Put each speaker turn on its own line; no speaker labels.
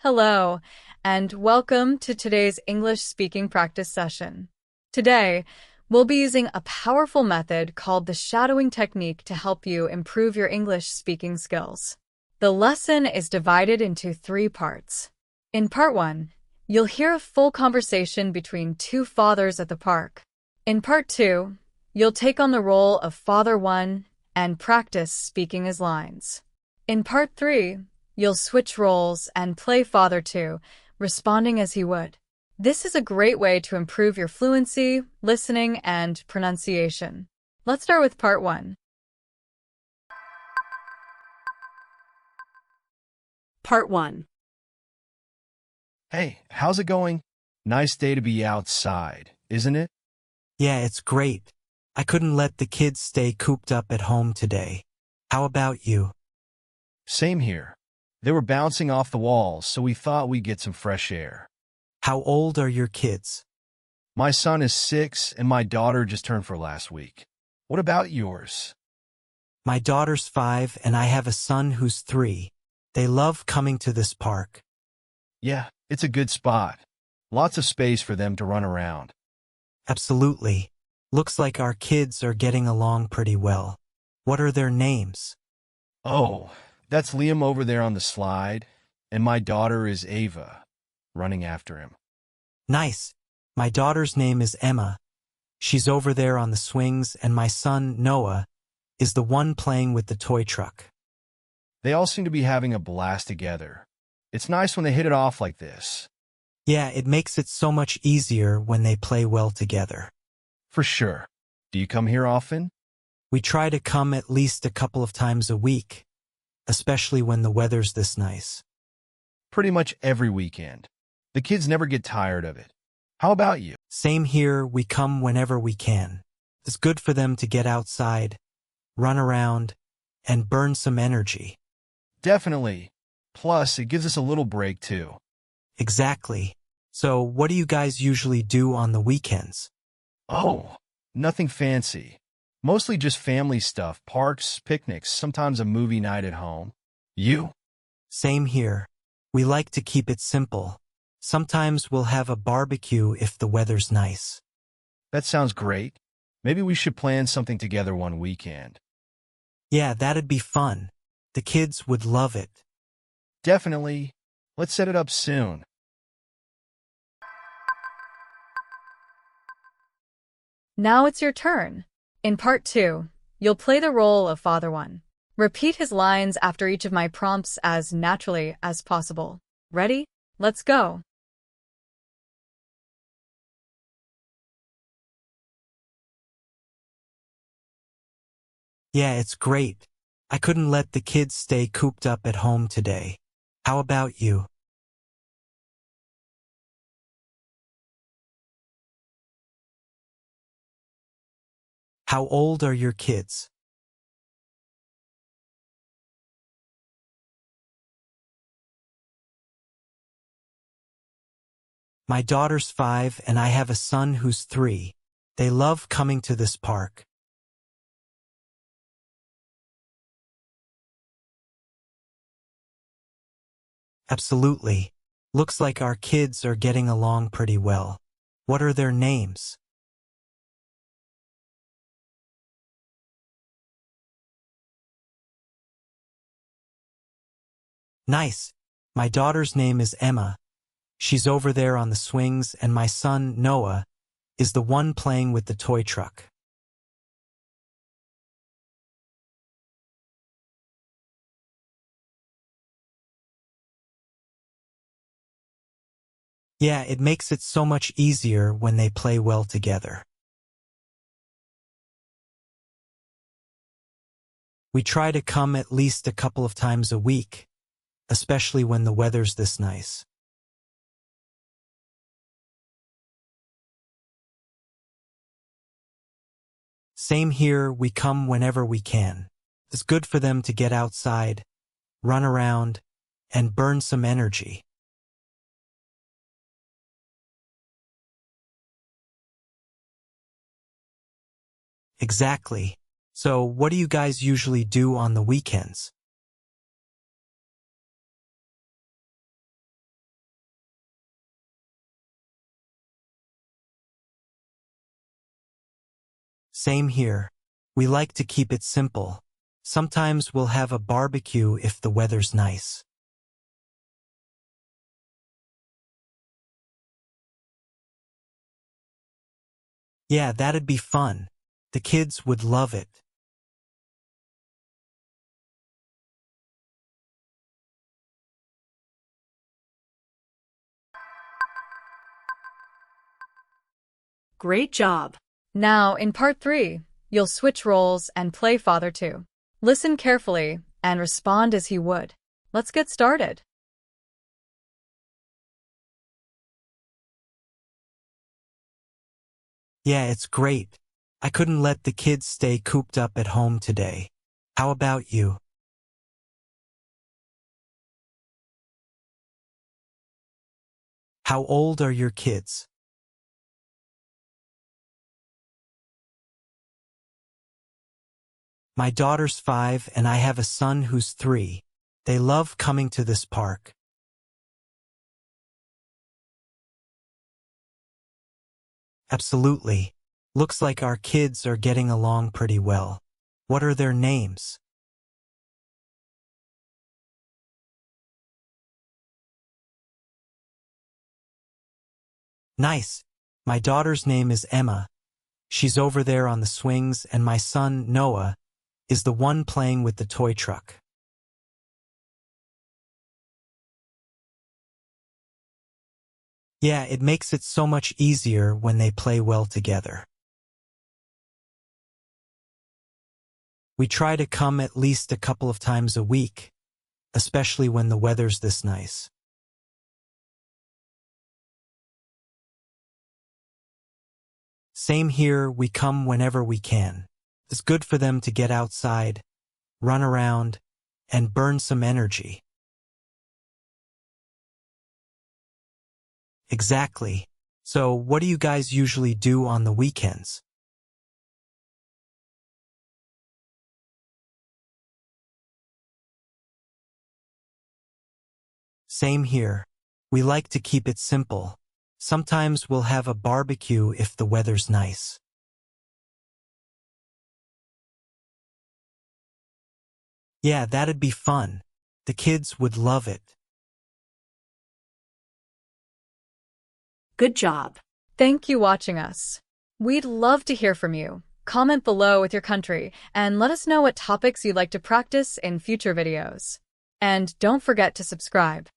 Hello, and welcome to today's English speaking practice session. Today, we'll be using a powerful method called the shadowing technique to help you improve your English speaking skills. The lesson is divided into 3 parts. In part 1, you'll hear a full conversation between 2 fathers at the park. In part 2, you'll take on the role of Father 1 and practice speaking his lines. In part 3, you'll switch roles and play Father 2, responding as he would. This is a great way to improve your fluency, listening, and pronunciation. Let's start with part 1.
Part 1.
Hey, how's it going? Nice day to be outside, isn't it?
Yeah, it's great. I couldn't let the kids stay cooped up at home today. How about you?
Same here. They were bouncing off the walls, so we thought we'd get some fresh air.
How old are your kids?
My son is 6 and my daughter just turned 4 last week. What about yours?
My daughter's 5 and I have a son who's 3. They love coming to this park.
Yeah, it's a good spot. Lots of space for them to run around.
Absolutely. Looks like our kids are getting along pretty well. What are their names?
Oh, that's Liam over there on the slide, and my daughter is Ava, running after him.
Nice. My daughter's name is Emma. She's over there on the swings, and my son, Noah, is the one playing with the toy truck.
They all seem to be having a blast together. It's nice when they hit it off like this.
Yeah, it makes it so much easier when they play well together.
For sure. Do you come here often?
We try to come at least a couple of times a week, especially when the weather's this nice.
Pretty much every weekend. The kids never get tired of it. How about you?
Same here, we come whenever we can. It's good for them to get outside, run around, and burn some energy.
Definitely. Plus, it gives us a little break too.
Exactly. So, what do you guys usually do on the weekends?
Oh, nothing fancy. Mostly just family stuff, parks, picnics, sometimes a movie night at home. You?
Same here. We like to keep it simple. Sometimes we'll have a barbecue if the weather's nice.
That sounds great. Maybe we should plan something together one weekend.
Yeah, that'd be fun. The kids would love it.
Definitely. Let's set it up soon.
Now it's your turn. In part 2, you'll play the role of Father 1. Repeat his lines after each of my prompts as naturally as possible. Ready? Let's go.
Yeah, it's great. I couldn't let the kids stay cooped up at home today. How about you? How old are your kids? My daughter's 5 and I have a son who's 3. They love coming to this park. Absolutely. Looks like our kids are getting along pretty well. What are their names? Nice. My daughter's name is Emma. She's over there on the swings, and my son, Noah, is the one playing with the toy truck. Yeah, it makes it so much easier when they play well together. We try to come at least a couple of times a week, especially when the weather's this nice. Same here, we come whenever we can. It's good for them to get outside, run around, and burn some energy. Exactly. So, what do you guys usually do on the weekends? Same here. We like to keep it simple. Sometimes we'll have a barbecue if the weather's nice. Yeah, that'd be fun. The kids would love it.
Great job.
Now, in part 3, you'll switch roles and play Father too. Listen carefully and respond as he would. Let's get started.
Yeah, it's great. I couldn't let the kids stay cooped up at home today. How about you? How old are your kids? My daughter's 5 and I have a son who's 3. They love coming to this park. Absolutely. Looks like our kids are getting along pretty well. What are their names? Nice. My daughter's name is Emma. She's over there on the swings, and my son, Noah, is the one playing with the toy truck. Yeah, it makes it so much easier when they play well together. We try to come at least a couple of times a week, especially when the weather's this nice. Same here, we come whenever we can. It's good for them to get outside, run around, and burn some energy. Exactly. So, what do you guys usually do on the weekends? Same here. We like to keep it simple. Sometimes we'll have a barbecue if the weather's nice. Yeah, that'd be fun. The kids would love it.
Good job.
Thank you for watching us. We'd love to hear from you. Comment below with your country and let us know what topics you'd like to practice in future videos. And don't forget to subscribe.